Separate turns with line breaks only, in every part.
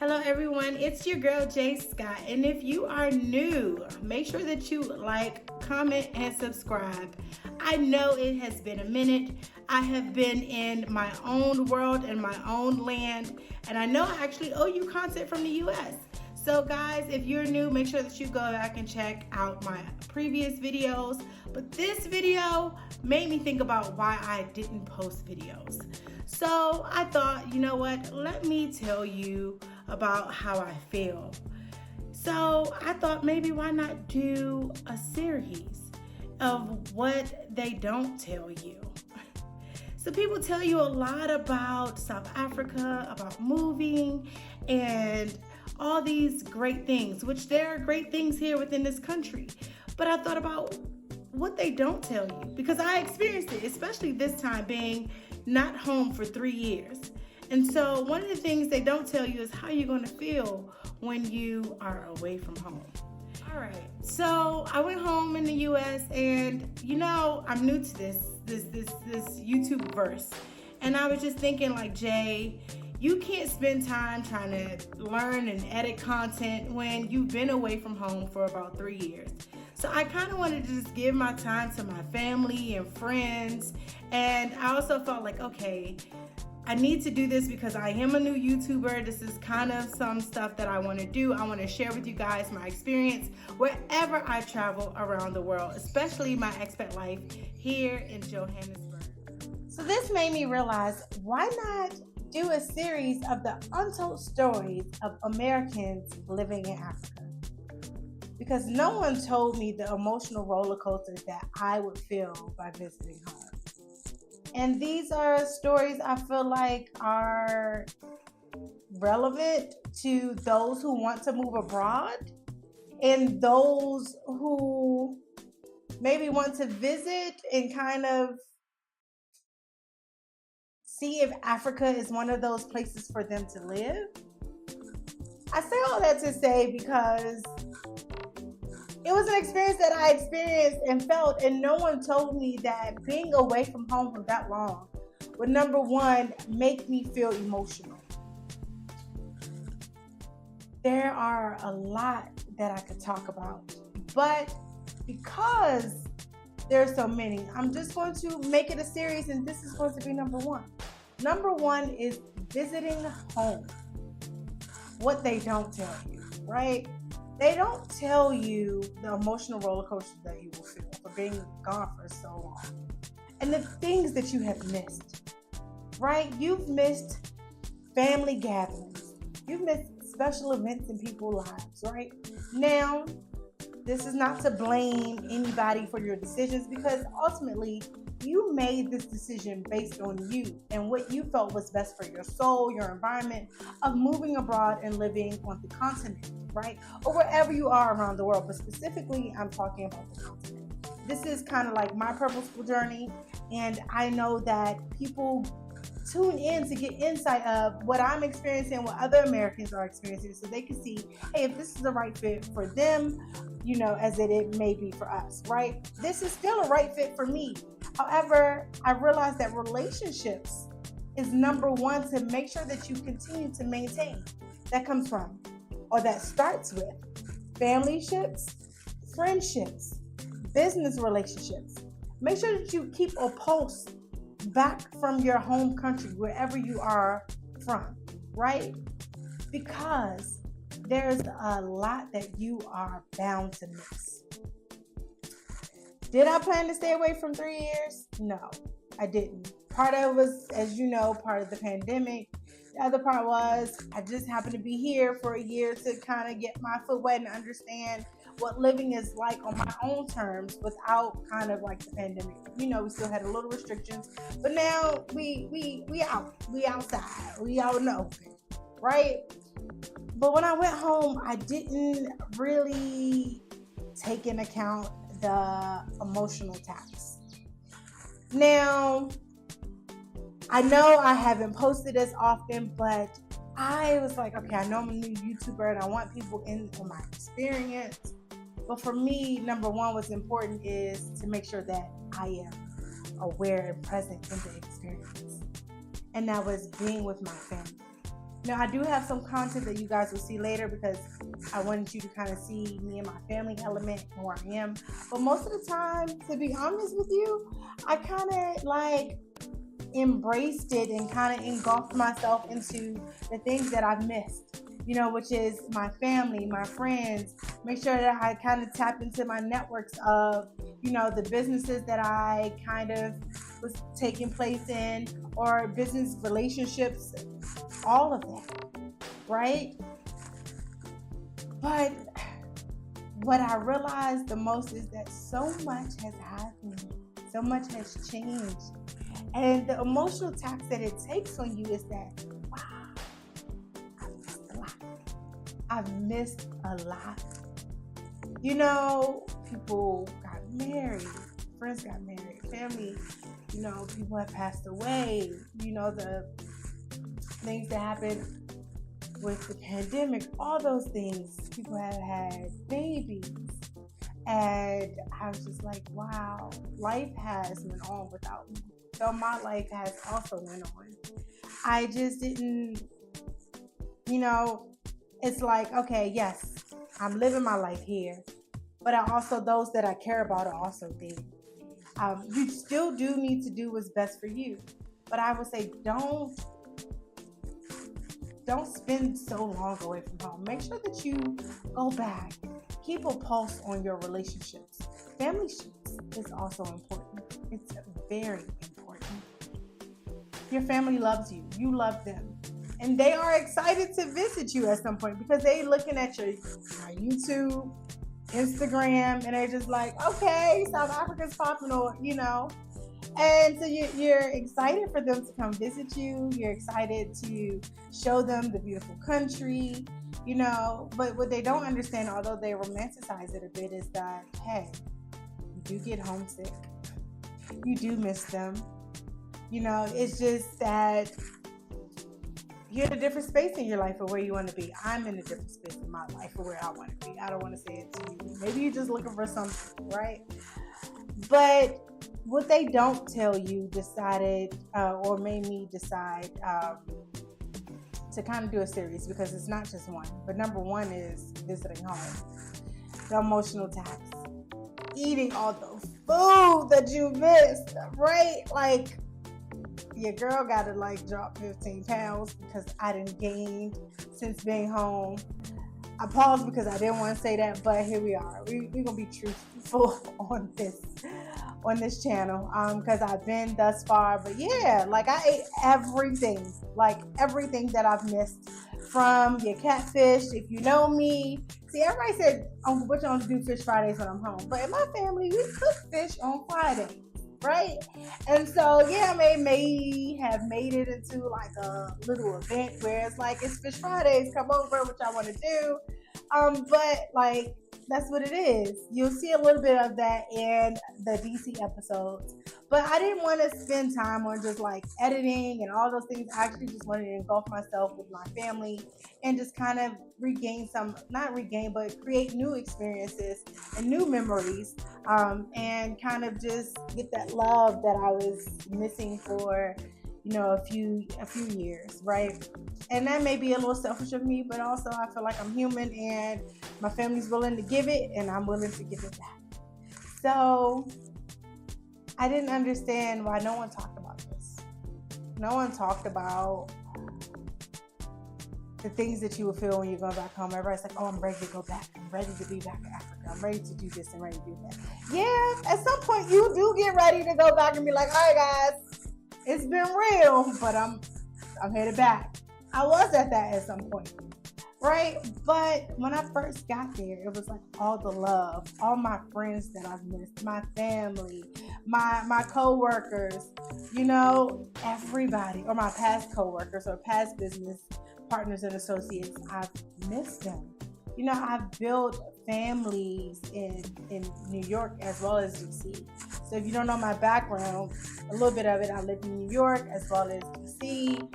Hello everyone, it's your girl J Scott, and if you are new, make sure that you like, comment, and subscribe. I know it has been a minute. I have been in my own world and my own land, and I know I actually owe you content from the US. So guys, if you're new, make sure that you go back and check out my previous videos. But this video made me think about why I didn't post videos. So I thought, you know what, let me tell you about how I feel. So I thought maybe why not do a series of what they don't tell you. So people tell you a lot about South Africa, about moving, and all these great things, which there are great things here within this country. But I thought about what they don't tell you, because I experienced it, especially this time being not home for 3 years. And so one of the things they don't tell you is how you're going to feel when you are away from home. All right, so I went home in the US, and you know, I'm new to this YouTube verse. And I was just thinking, like, Jay, you can't spend time trying to learn and edit content when you've been away from home for about 3 years. So I kind of wanted to just give my time to my family and friends. And I also felt like, okay, I need to do this because I am a new YouTuber. This is kind of some stuff that I want to do. I want to share with you guys my experience wherever I travel around the world, especially my expat life here in Johannesburg. So this made me realize, why not do a series of the untold stories of Americans living in Africa? Because no one told me the emotional roller coasters that I would feel by visiting home. And these are stories I feel like are relevant to those who want to move abroad and those who maybe want to visit and kind of see if Africa is one of those places for them to live. I say all that to say because it was an experience that I experienced and felt, and no one told me that being away from home for that long would, number one, make me feel emotional. There are a lot that I could talk about, but because there's so many, I'm just going to make it a series, and this is going to be number one. Number one is visiting home. What they don't tell you, right? They don't tell you the emotional roller coaster that you will feel for being gone for so long. And the things that you have missed, right? You've missed family gatherings. You've missed special events in people's lives, right? Now, this is not to blame anybody for your decisions, because ultimately you made this decision based on you and what you felt was best for your soul, your environment, of moving abroad and living on the continent, right? Or wherever you are around the world, but specifically I'm talking about the continent. This is kind of like my purposeful journey, and I know that people tune in to get insight of what I'm experiencing, what other Americans are experiencing, so they can see, hey, if this is the right fit for them, you know, as it may be for us, right? This is still a right fit for me. However, I realized that relationships is number one to make sure that you continue to maintain. That comes from, or that starts with, family ships, friendships, business relationships. Make sure that you keep a pulse back from your home country, wherever you are from, right? Because there's a lot that you are bound to miss. Did I plan to stay away from 3 years? No, I didn't. Part of it was, as you know, part of the pandemic. The other part was I just happened to be here for a year to kind of get my foot wet and understand what living is like on my own terms without kind of like the pandemic. You know, we still had a little restrictions, but now we outside, we out in the open, right? But when I went home, I didn't really take into account the emotional tax. Now, I know I haven't posted as often, but I was like, okay, I know I'm a new YouTuber and I want people in on my experience. But for me, number one, what's important is to make sure that I am aware and present in the experience. And that was being with my family. Now, I do have some content that you guys will see later because I wanted you to kind of see me and my family element and where I am. But most of the time, to be honest with you, I kind of like embraced it and kind of engulfed myself into the things that I've missed, which is my family, my friends. Make sure that I kind of tap into my networks of, the businesses that I kind of was taking place in, or business relationships, all of that, right? But what I realized the most is that so much has happened, so much has changed. And the emotional tax that it takes on you is that, wow, I've missed a lot. I've missed a lot. People got married, friends got married, family, people have passed away, the things that happened with the pandemic, all those things. People have had babies. And I was just like, wow, life has went on without me. So my life has also went on. I just didn't, it's like, okay, yes, I'm living my life here, but those that I care about are also there. You still do need to do what's best for you. But I would say don't spend so long away from home. Make sure that you go back. Keep a pulse on your relationships. Family is also important. It's very important. Your family loves you. You love them. And they are excited to visit you at some point because they're looking at your YouTube, Instagram, and they're just like, okay, South Africa's popping, And so you're excited for them to come visit you. You're excited to show them the beautiful country, But what they don't understand, although they romanticize it a bit, is that, hey, you do get homesick. You do miss them. It's just that you're in a different space in your life of where you want to be. I'm in a different space in my life of where I want to be. I don't want to say it to you. Maybe you're just looking for something, right? But what they don't tell you decided or made me decide to kind of do a series, because it's not just one. But number one is visiting home. The emotional tax. Eating all the food that you missed, right? Like, your girl got to drop 15 pounds because I didn't gain since being home. I paused because I didn't want to say that, but here we are. We're going to be truthful on this channel because I've been thus far. But yeah, I ate everything that I've missed, from your catfish. If you know me, see, everybody said, Uncle Butch only do fish Fridays when I'm home. But in my family, we cook fish on Friday, right? And so, yeah, I may have made it into a little event where it's Fish Fridays, come over, which I want to do. But that's what it is. You'll see a little bit of that in the DC episodes. But I didn't want to spend time on just editing and all those things. I actually just wanted to engulf myself with my family and just kind of create new experiences and new memories, and kind of just get that love that I was missing for a few years, right? And that may be a little selfish of me, but also I feel like I'm human and my family's willing to give it and I'm willing to give it back. So I didn't understand why no one talked about this. No one talked about the things that you will feel when you go back home. Everybody's like, oh, I'm ready to go back. I'm ready to be back in Africa. I'm ready to do this and ready to do that. Yeah, at some point you do get ready to go back and be like, all right, guys, it's been real, but I'm headed back. I was at that at some point, right? But when I first got there, it was all the love, all my friends that I've missed, my family, my co-workers, everybody, or my past co-workers or past business partners and associates. I've missed them. I've built families in New York as well as DC. So if you don't know my background, a little bit of it, I lived in New York as well as DC,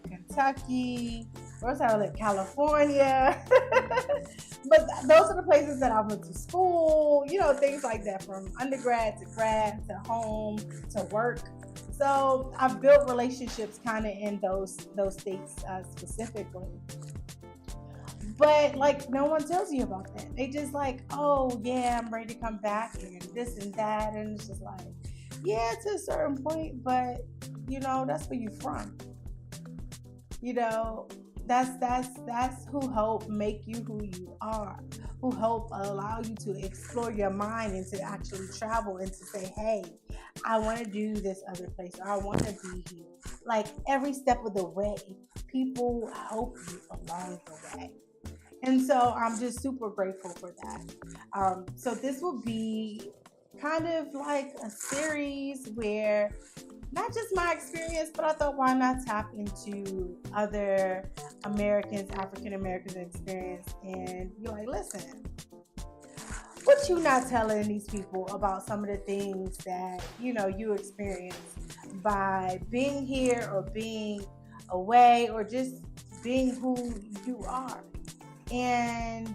Kentucky, where's I live? California. But those are the places that I went to school, things like that, from undergrad to grad to home to work. So I've built relationships kind of in those states specifically. But like no one tells you about that. They just like, oh yeah, I'm ready to come back and this and that, and it's just like, yeah, to a certain point, but that's where you're from. You know, that's who help make you who you are, who help allow you to explore your mind and to actually travel and to say, hey, I want to do this other place, or I want to be here. Like every step of the way, people help you along the way. And so I'm just super grateful for that. So this will be kind of like a series where not just my experience, but I thought why not tap into other Americans, African Americans' experience, and be like, listen, what you not telling these people about some of the things that you experience by being here or being away or just being who you are. And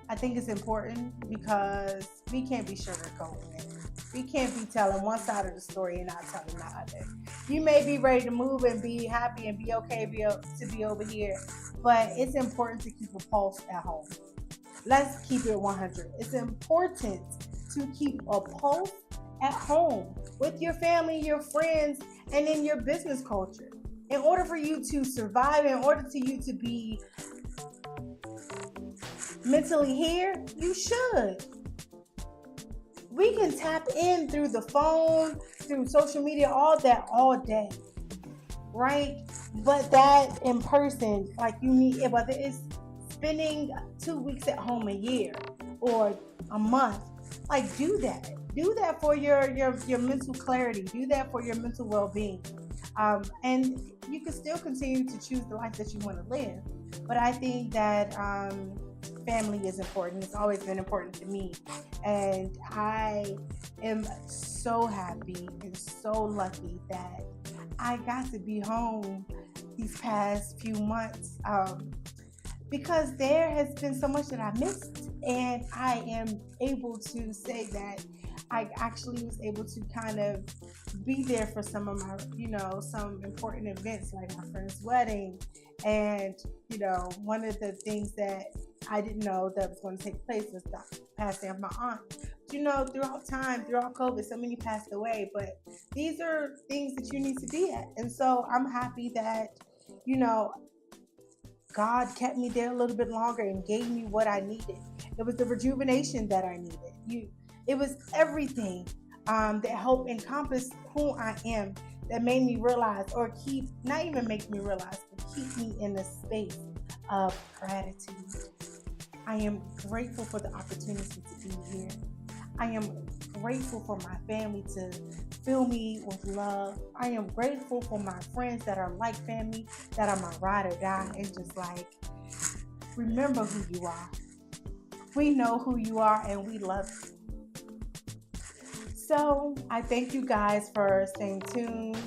I think it's important because we can't be sugarcoating it. We can't be telling one side of the story and not telling the other. You may be ready to move and be happy and be okay to be over here, but it's important to keep a pulse at home. Let's keep it 100. It's important to keep a pulse at home with your family, your friends, and in your business culture. In order for you to survive, in order for you to be mentally here, you should. We can tap in through the phone, through social media, all that all day, right? But that in person, like you need, whether it's spending 2 weeks at home a year or a month, like do that. Do that for your mental clarity. Do that for your mental well-being. And you can still continue to choose the life that you want to live. But I think that family is important. It's always been important to me. And I am so happy and so lucky that I got to be home these past few months because there has been so much that I missed. And I am able to say that I actually was able to kind of be there for some of my, some important events like my friend's wedding. And, one of the things that I didn't know that was going to take place was the passing of my aunt. But, throughout COVID, so many passed away. But these are things that you need to be at. And so I'm happy that, God kept me there a little bit longer and gave me what I needed. It was the rejuvenation that I needed. It was everything that helped encompass who I am, that made me realize, or not even make me realize, but keep me in the space of gratitude. I am grateful for the opportunity to be here. I am grateful for my family to fill me with love. I am grateful for my friends that are like family, that are my ride or die, and just like, remember who you are. We know who you are and we love you. So I thank you guys for staying tuned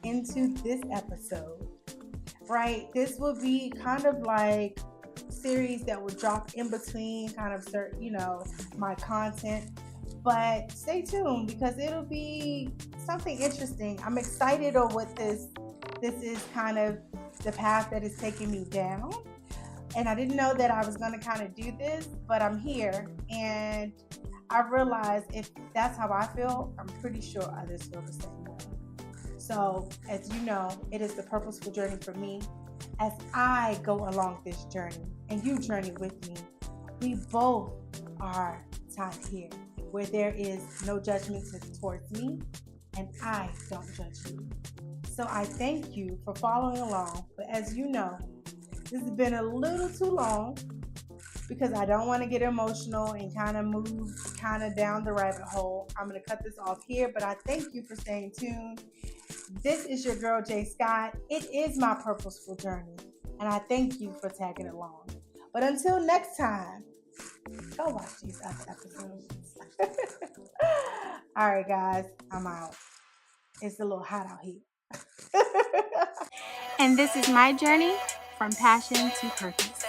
into this episode, right? This will be kind of like series that will drop in between kind of certain, my content. But stay tuned because it'll be something interesting. I'm excited on what this is, kind of the path that is taking me down. And I didn't know that I was going to kind of do this, but I'm here. And I realized if that's how I feel, I'm pretty sure others feel the same way. So, as you know, it is the purposeful journey for me. As I go along this journey and you journey with me, we both are taught here where there is no judgment towards me and I don't judge you. So I thank you for following along. But as you know, this has been a little too long because I don't want to get emotional and kind of move kind of down the rabbit hole. I'm going to cut this off here, but I thank you for staying tuned. This is your girl, J. Scott. It is my purposeful journey, and I thank you for tagging along. But until next time, go watch these other episodes. All right, guys, I'm out. It's a little hot out here.
And this is my journey from passion to purpose.